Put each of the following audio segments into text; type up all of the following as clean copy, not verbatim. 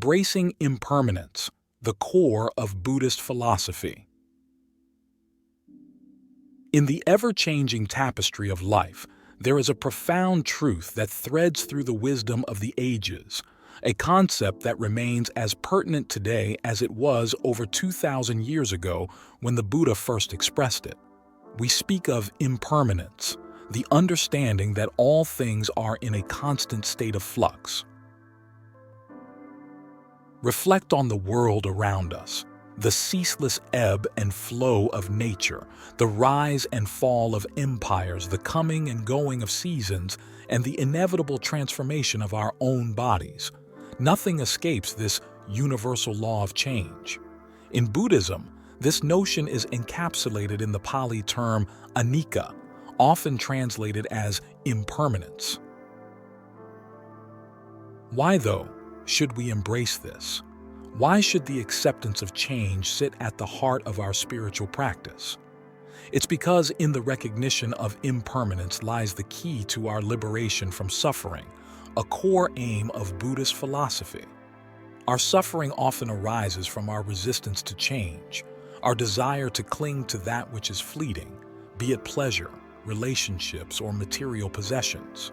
Embracing impermanence, the core of Buddhist philosophy. In the ever-changing tapestry of life, there is a profound truth that threads through the wisdom of the ages, a concept that remains as pertinent today as it was over 2,000 years ago when the Buddha first expressed it. We speak of impermanence, the understanding that all things are in a constant state of flux. Reflect on the world around us, the ceaseless ebb and flow of nature, the rise and fall of empires, the coming and going of seasons, and the inevitable transformation of our own bodies. Nothing escapes this universal law of change. In Buddhism, this notion is encapsulated in the Pali term anicca, often translated as impermanence. Why, though, should we embrace this? Why should the acceptance of change sit at the heart of our spiritual practice? It's because in the recognition of impermanence lies the key to our liberation from suffering, a core aim of Buddhist philosophy. Our suffering often arises from our resistance to change, our desire to cling to that which is fleeting, be it pleasure, relationships, or material possessions.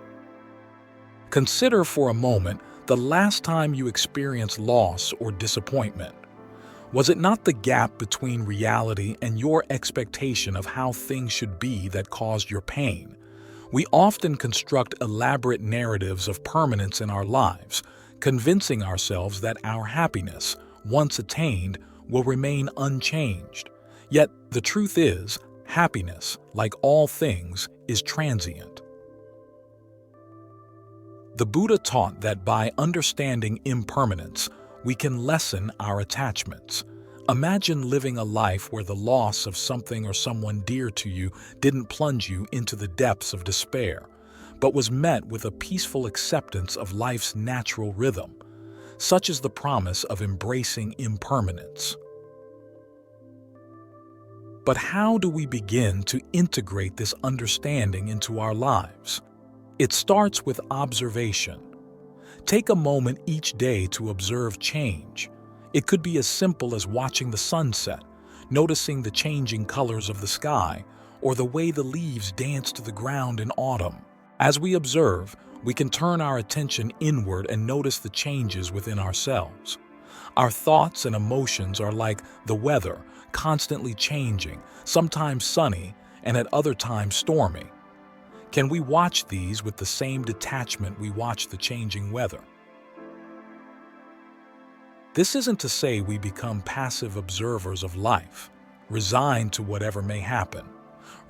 Consider for a moment the last time you experienced loss or disappointment. Was it not the gap between reality and your expectation of how things should be that caused your pain? We often construct elaborate narratives of permanence in our lives, convincing ourselves that our happiness, once attained, will remain unchanged. Yet, the truth is, happiness, like all things, is transient. The Buddha taught that by understanding impermanence, we can lessen our attachments. Imagine living a life where the loss of something or someone dear to you didn't plunge you into the depths of despair, but was met with a peaceful acceptance of life's natural rhythm. Such is the promise of embracing impermanence. But how do we begin to integrate this understanding into our lives? It starts with observation. Take a moment each day to observe change. It could be as simple as watching the sunset, noticing the changing colors of the sky, or the way the leaves dance to the ground in autumn. As we observe, we can turn our attention inward and notice the changes within ourselves. Our thoughts and emotions are like the weather, constantly changing, sometimes sunny and at other times stormy. Can we watch these with the same detachment we watch the changing weather? This isn't to say we become passive observers of life, resigned to whatever may happen.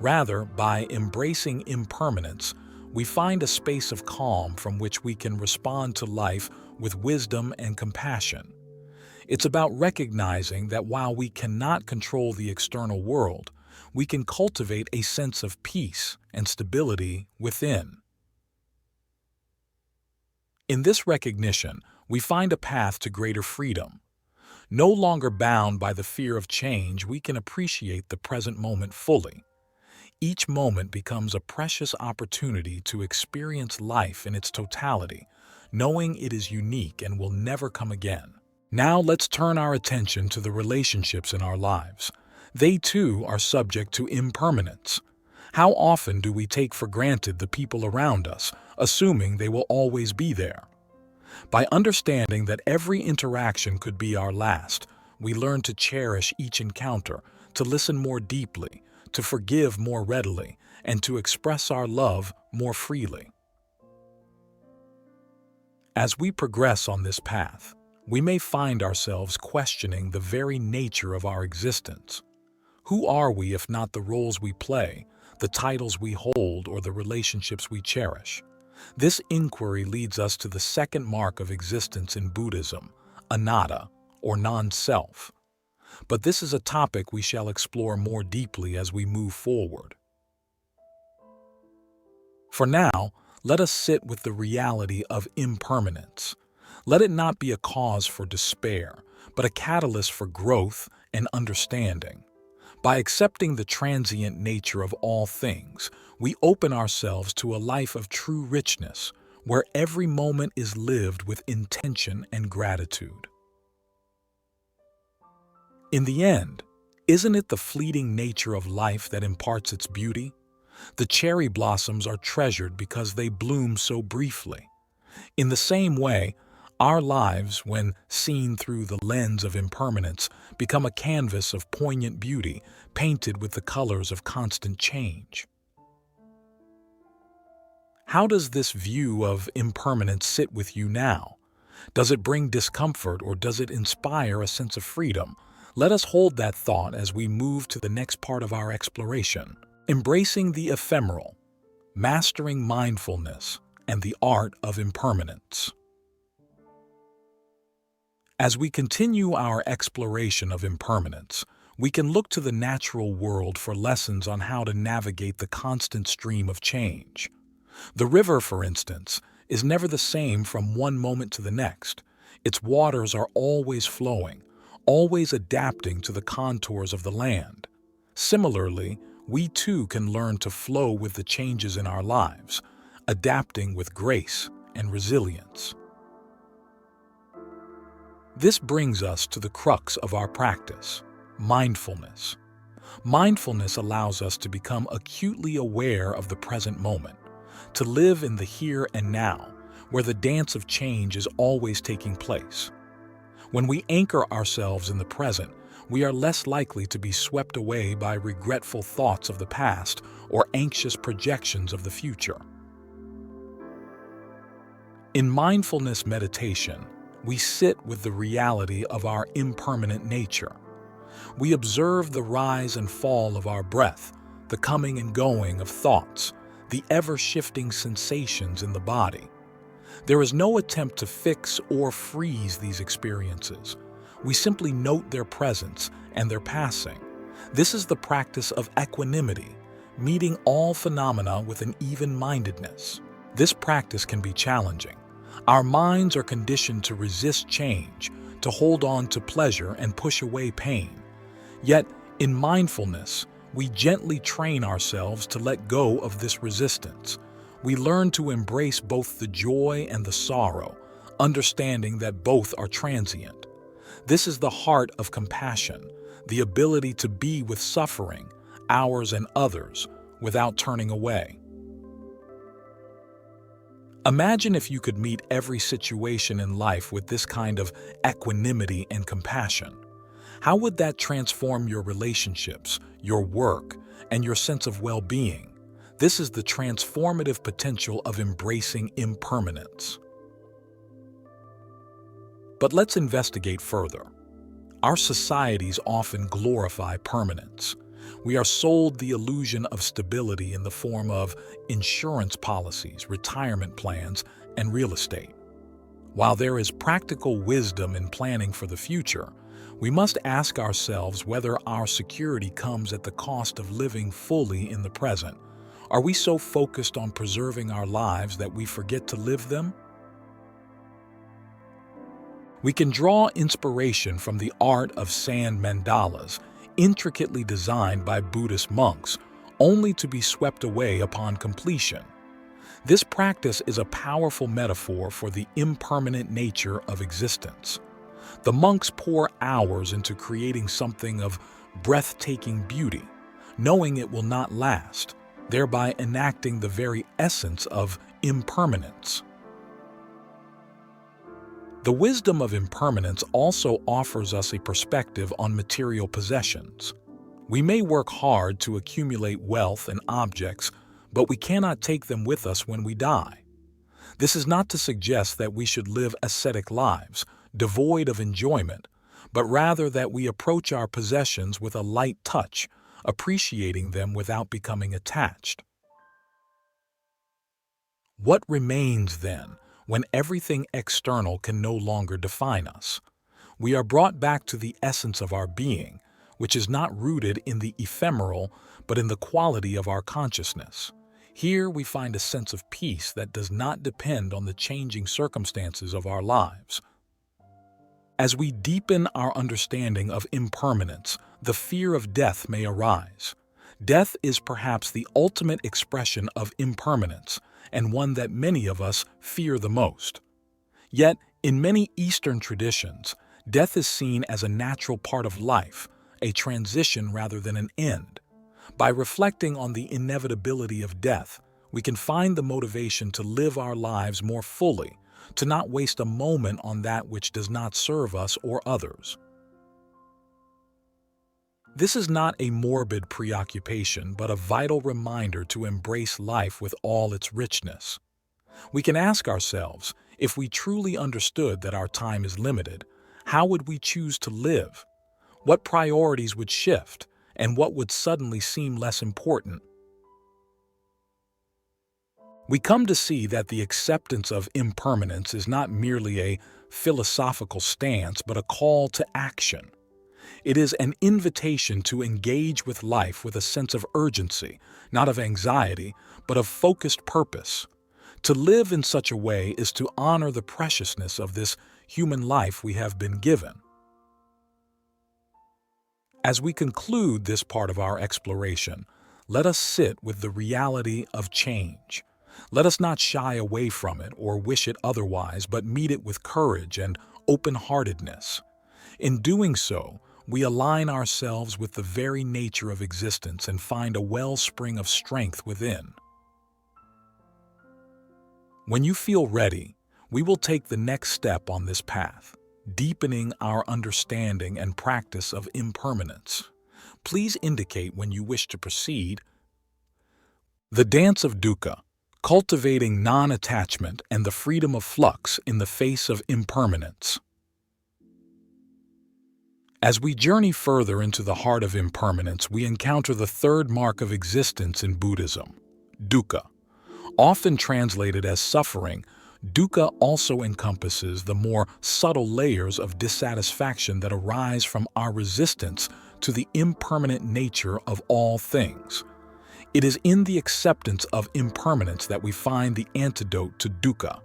Rather, by embracing impermanence, we find a space of calm from which we can respond to life with wisdom and compassion. It's about recognizing that while we cannot control the external world, we can cultivate a sense of peace and stability within. In this recognition, we find a path to greater freedom. No longer bound by the fear of change, we can appreciate the present moment fully. Each moment becomes a precious opportunity to experience life in its totality, knowing it is unique and will never come again. Now let's turn our attention to the relationships in our lives. They too are subject to impermanence. How often do we take for granted the people around us, assuming they will always be there? By understanding that every interaction could be our last, we learn to cherish each encounter, to listen more deeply, to forgive more readily, and to express our love more freely. As we progress on this path, we may find ourselves questioning the very nature of our existence. Who are we if not the roles we play, the titles we hold, or the relationships we cherish? This inquiry leads us to the second mark of existence in Buddhism, anatta, or non-self. But this is a topic we shall explore more deeply as we move forward. For now, let us sit with the reality of impermanence. Let it not be a cause for despair, but a catalyst for growth and understanding. By accepting the transient nature of all things, we open ourselves to a life of true richness, where every moment is lived with intention and gratitude. In the end, isn't it the fleeting nature of life that imparts its beauty? The cherry blossoms are treasured because they bloom so briefly. In the same way, our lives, when seen through the lens of impermanence, become a canvas of poignant beauty, painted with the colors of constant change. How does this view of impermanence sit with you now? Does it bring discomfort or does it inspire a sense of freedom? Let us hold that thought as we move to the next part of our exploration. Embracing the ephemeral, mastering mindfulness, and the art of impermanence. As we continue our exploration of impermanence, we can look to the natural world for lessons on how to navigate the constant stream of change. The river, for instance, is never the same from one moment to the next. Its waters are always flowing, always adapting to the contours of the land. Similarly, we too can learn to flow with the changes in our lives, adapting with grace and resilience. This brings us to the crux of our practice, mindfulness. Mindfulness allows us to become acutely aware of the present moment, to live in the here and now, where the dance of change is always taking place. When we anchor ourselves in the present, we are less likely to be swept away by regretful thoughts of the past or anxious projections of the future. In mindfulness meditation, we sit with the reality of our impermanent nature. We observe the rise and fall of our breath, the coming and going of thoughts, the ever-shifting sensations in the body. There is no attempt to fix or freeze these experiences. We simply note their presence and their passing. This is the practice of equanimity, meeting all phenomena with an even-mindedness. This practice can be challenging. Our minds are conditioned to resist change, to hold on to pleasure and push away pain. Yet, in mindfulness, we gently train ourselves to let go of this resistance. We learn to embrace both the joy and the sorrow, understanding that both are transient. This is the heart of compassion, the ability to be with suffering, ours and others, without turning away. Imagine if you could meet every situation in life with this kind of equanimity and compassion. How would that transform your relationships, your work, and your sense of well-being? This is the transformative potential of embracing impermanence. But let's investigate further. Our societies often glorify permanence. We are sold the illusion of stability in the form of insurance policies, retirement plans, and real estate. While there is practical wisdom in planning for the future, we must ask ourselves whether our security comes at the cost of living fully in the present. Are we so focused on preserving our lives that we forget to live them? We can draw inspiration from the art of sand mandalas, intricately designed by Buddhist monks, only to be swept away upon completion. This practice is a powerful metaphor for the impermanent nature of existence. The monks pour hours into creating something of breathtaking beauty, knowing it will not last, thereby enacting the very essence of impermanence. The wisdom of impermanence also offers us a perspective on material possessions. We may work hard to accumulate wealth and objects, but we cannot take them with us when we die. This is not to suggest that we should live ascetic lives, devoid of enjoyment, but rather that we approach our possessions with a light touch, appreciating them without becoming attached. What remains then, when everything external can no longer define us? We are brought back to the essence of our being, which is not rooted in the ephemeral, but in the quality of our consciousness. Here we find a sense of peace that does not depend on the changing circumstances of our lives. As we deepen our understanding of impermanence, the fear of death may arise. Death is perhaps the ultimate expression of impermanence, and one that many of us fear the most. Yet, in many Eastern traditions, Death is seen as a natural part of life, a transition rather than an end. By reflecting on the inevitability of death, we can find the motivation to live our lives more fully, to not waste a moment on that which does not serve us or others. This is not a morbid preoccupation, but a vital reminder to embrace life with all its richness. We can ask ourselves, if we truly understood that our time is limited, how would we choose to live? What priorities would shift, and what would suddenly seem less important? We come to see that the acceptance of impermanence is not merely a philosophical stance, but a call to action. It is an invitation to engage with life with a sense of urgency, not of anxiety, but of focused purpose. To live in such a way is to honor the preciousness of this human life we have been given. As we conclude this part of our exploration, let us sit with the reality of change. Let us not shy away from it or wish it otherwise, but meet it with courage and open-heartedness. In doing so, we align ourselves with the very nature of existence and find a wellspring of strength within. When you feel ready, we will take the next step on this path, deepening our understanding and practice of impermanence. Please indicate when you wish to proceed. The dance of dukkha, cultivating non-attachment and the freedom of flux in the face of impermanence. As we journey further into the heart of impermanence, we encounter the third mark of existence in Buddhism, dukkha. Often translated as suffering, dukkha also encompasses the more subtle layers of dissatisfaction that arise from our resistance to the impermanent nature of all things. It is in the acceptance of impermanence that we find the antidote to dukkha.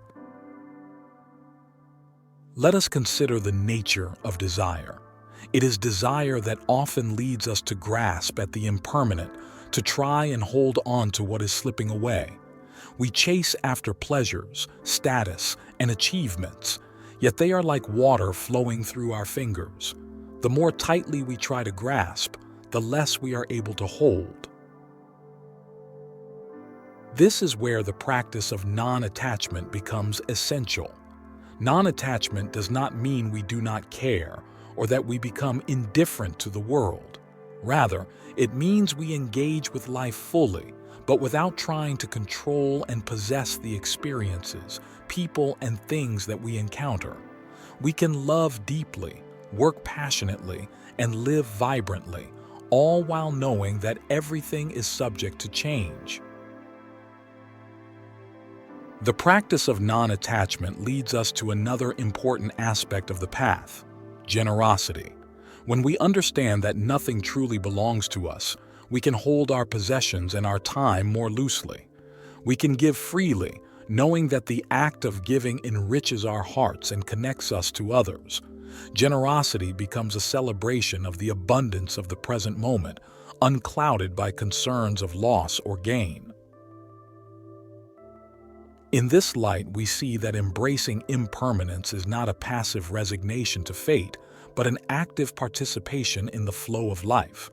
Let us consider the nature of desire. It is desire that often leads us to grasp at the impermanent, to try and hold on to what is slipping away. We chase after pleasures, status, and achievements, yet they are like water flowing through our fingers. The more tightly we try to grasp, the less we are able to hold. This is where the practice of non-attachment becomes essential. Non-attachment does not mean we do not care or that we become indifferent to the world. Rather, it means we engage with life fully, but without trying to control and possess the experiences, people, and things that we encounter. We can love deeply, work passionately, and live vibrantly, all while knowing that everything is subject to change. The practice of non-attachment leads us to another important aspect of the path: generosity. When we understand that nothing truly belongs to us, we can hold our possessions and our time more loosely. We can give freely, knowing that the act of giving enriches our hearts and connects us to others. Generosity becomes a celebration of the abundance of the present moment, unclouded by concerns of loss or gain. In this light, we see that embracing impermanence is not a passive resignation to fate, but an active participation in the flow of life.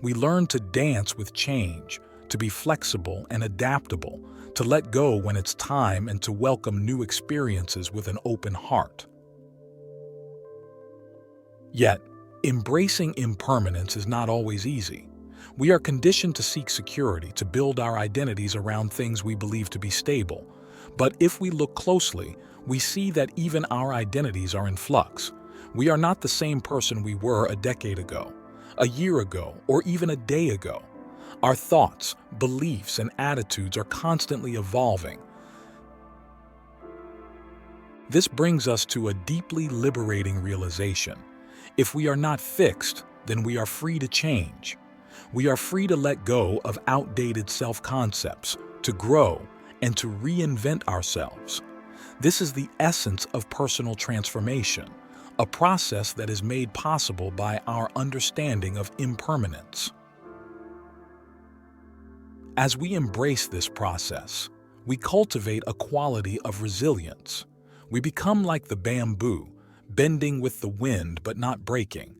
We learn to dance with change, to be flexible and adaptable, to let go when it's time, and to welcome new experiences with an open heart. Yet, embracing impermanence is not always easy. We are conditioned to seek security, to build our identities around things we believe to be stable. But if we look closely, we see that even our identities are in flux. We are not the same person we were a decade ago, a year ago, or even a day ago. Our thoughts, beliefs, and attitudes are constantly evolving. This brings us to a deeply liberating realization. If we are not fixed, then we are free to change. We are free to let go of outdated self-concepts, to grow, and to reinvent ourselves. This is the essence of personal transformation, a process that is made possible by our understanding of impermanence. As we embrace this process, we cultivate a quality of resilience. We become like the bamboo, bending with the wind but not breaking.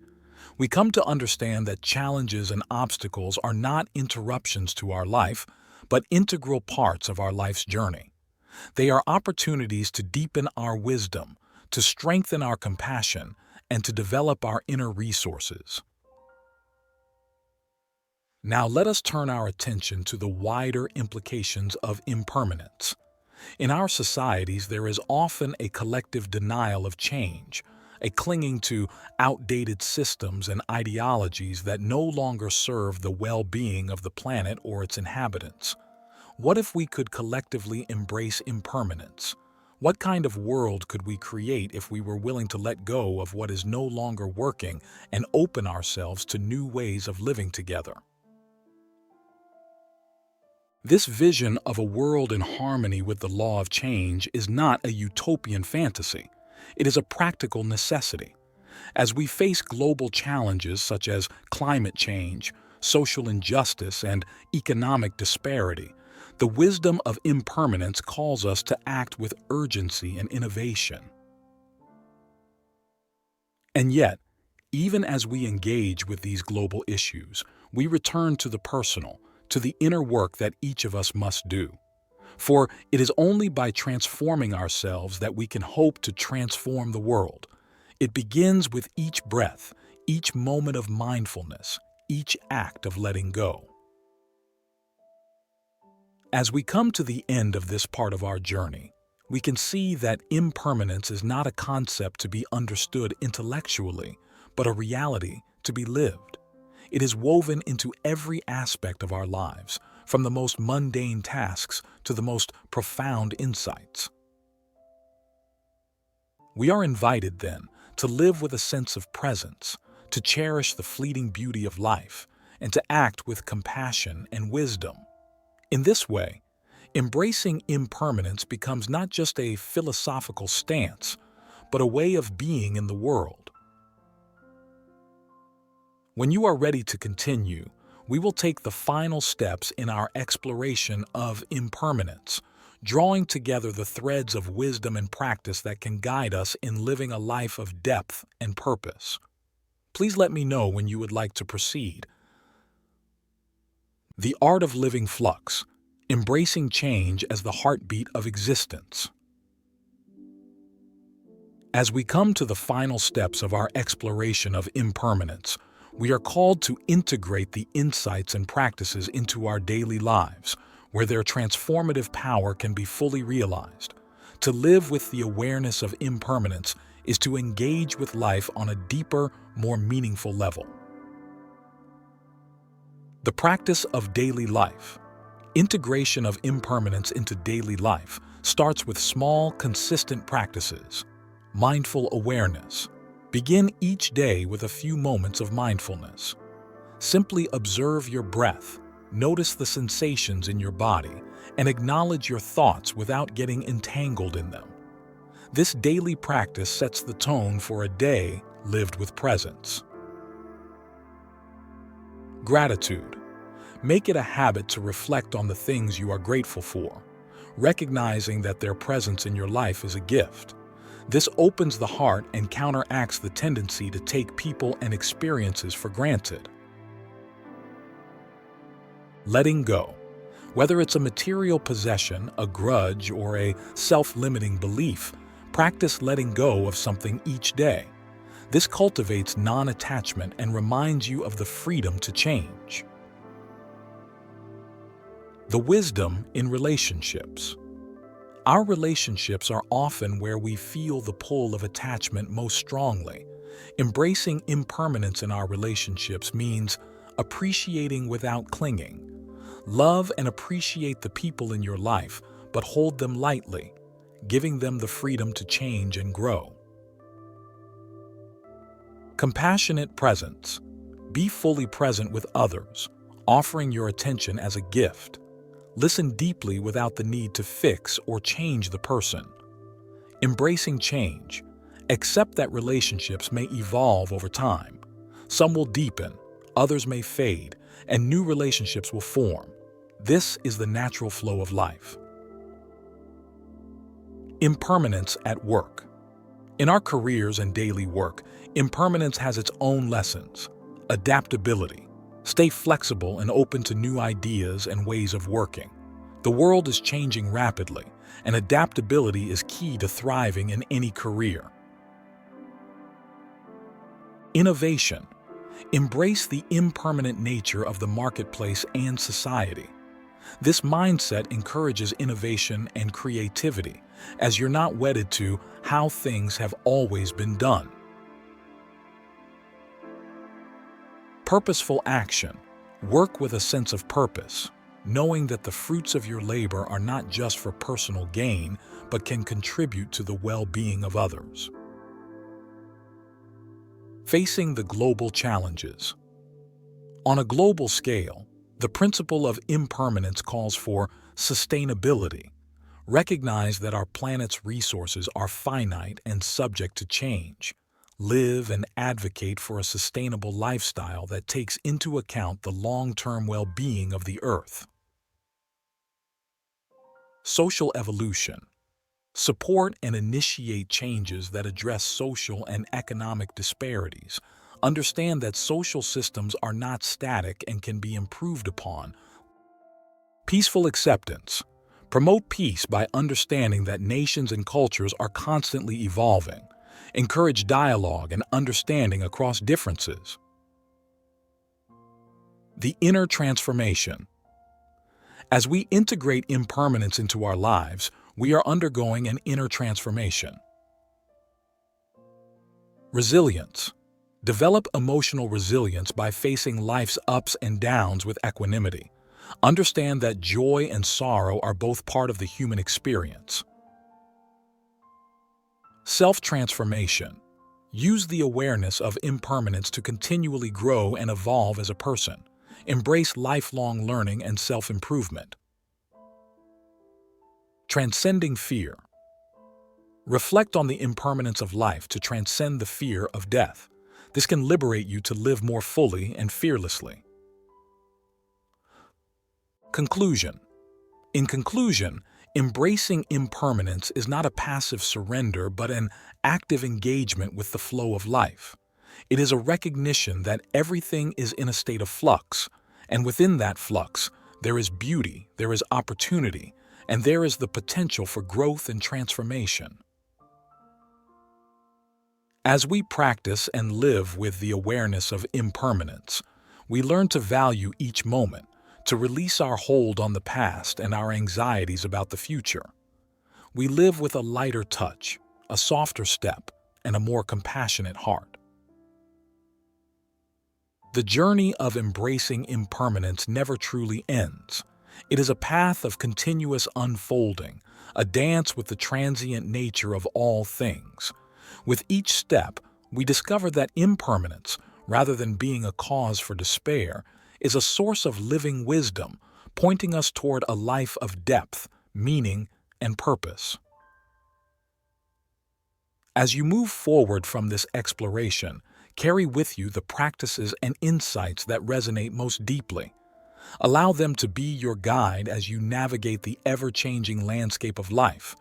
We come to understand that challenges and obstacles are not interruptions to our life, but integral parts of our life's journey. They are opportunities to deepen our wisdom, to strengthen our compassion, and to develop our inner resources. Now let us turn our attention to the wider implications of impermanence. In our societies, there is often a collective denial of change, a clinging to outdated systems and ideologies that no longer serve the well-being of the planet or its inhabitants. What if we could collectively embrace impermanence? What kind of world could we create if we were willing to let go of what is no longer working and open ourselves to new ways of living together? This vision of a world in harmony with the law of change is not a utopian fantasy. It is a practical necessity. As we face global challenges such as climate change, social injustice, and economic disparity, the wisdom of impermanence calls us to act with urgency and innovation. And yet, even as we engage with these global issues, we return to the personal, to the inner work that each of us must do. For it is only by transforming ourselves that we can hope to transform the world. It begins with each breath, each moment of mindfulness, each act of letting go. As we come to the end of this part of our journey, we can see that impermanence is not a concept to be understood intellectually, but a reality to be lived. It is woven into every aspect of our lives, from the most mundane tasks to the most profound insights. We are invited, then, to live with a sense of presence, to cherish the fleeting beauty of life, and to act with compassion and wisdom. In this way, embracing impermanence becomes not just a philosophical stance, but a way of being in the world. When you are ready to continue, we will take the final steps in our exploration of impermanence, drawing together the threads of wisdom and practice that can guide us in living a life of depth and purpose. Please let me know when you would like to proceed. The Art of Living Flux, Embracing Change as the Heartbeat of Existence. As we come to the final steps of our exploration of impermanence, we are called to integrate the insights and practices into our daily lives, where their transformative power can be fully realized. To live with the awareness of impermanence is to engage with life on a deeper, more meaningful level. The practice of daily life. Integration of impermanence into daily life starts with small, consistent practices. Mindful awareness. Begin each day with a few moments of mindfulness. Simply observe your breath, notice the sensations in your body, and acknowledge your thoughts without getting entangled in them. This daily practice sets the tone for a day lived with presence. Gratitude. Make it a habit to reflect on the things you are grateful for, recognizing that their presence in your life is a gift. This opens the heart and counteracts the tendency to take people and experiences for granted. Letting go. Whether it's a material possession, a grudge, or a self-limiting belief, practice letting go of something each day. This cultivates non-attachment and reminds you of the freedom to change. The wisdom in relationships. Our relationships are often where we feel the pull of attachment most strongly. Embracing impermanence in our relationships means appreciating without clinging. Love and appreciate the people in your life, but hold them lightly, giving them the freedom to change and grow. Compassionate presence. Be fully present with others, offering your attention as a gift. Listen deeply without the need to fix or change the person. Embracing change. Accept that relationships may evolve over time. Some will deepen, others may fade, and new relationships will form. This is the natural flow of life. Impermanence at work. In our careers and daily work, impermanence has its own lessons. Adaptability. Stay flexible and open to new ideas and ways of working. The world is changing rapidly, and adaptability is key to thriving in any career. Innovation. Embrace the impermanent nature of the marketplace and society. This mindset encourages innovation and creativity, as you're not wedded to how things have always been done. Purposeful action. Work with a sense of purpose, knowing that the fruits of your labor are not just for personal gain, but can contribute to the well-being of others. Facing the global challenges. On a global scale, the principle of impermanence calls for sustainability. Recognize that our planet's resources are finite and subject to change. Live and advocate for a sustainable lifestyle that takes into account the long-term well-being of the Earth. Social evolution. Support and initiate changes that address social and economic disparities. Understand that social systems are not static and can be improved upon. Peaceful acceptance. Promote peace by understanding that nations and cultures are constantly evolving. Encourage dialogue and understanding across differences. The inner transformation. As we integrate impermanence into our lives, we are undergoing an inner transformation. Resilience. Develop emotional resilience by facing life's ups and downs with equanimity. Understand that joy and sorrow are both part of the human experience. Self-transformation. Use the awareness of impermanence to continually grow and evolve as a person. Embrace lifelong learning and self-improvement. Transcending fear. Reflect on the impermanence of life to transcend the fear of death. This can liberate you to live more fully and fearlessly. Conclusion. In conclusion, embracing impermanence is not a passive surrender but an active engagement with the flow of life. It is a recognition that everything is in a state of flux, and within that flux, there is beauty, there is opportunity, and there is the potential for growth and transformation. As we practice and live with the awareness of impermanence, we learn to value each moment, to release our hold on the past and our anxieties about the future. We live with a lighter touch, a softer step, and a more compassionate heart. The journey of embracing impermanence never truly ends. It is a path of continuous unfolding, a dance with the transient nature of all things. With each step, we discover that impermanence, rather than being a cause for despair, is a source of living wisdom, pointing us toward a life of depth, meaning, and purpose. As you move forward from this exploration, carry with you the practices and insights that resonate most deeply. Allow them to be your guide as you navigate the ever-changing landscape of life.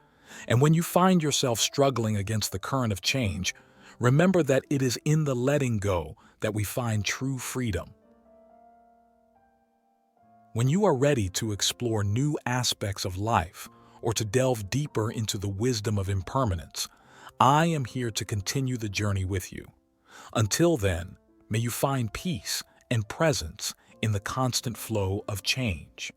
And when you find yourself struggling against the current of change, remember that it is in the letting go that we find true freedom. When you are ready to explore new aspects of life or to delve deeper into the wisdom of impermanence, I am here to continue the journey with you. Until then, may you find peace and presence in the constant flow of change.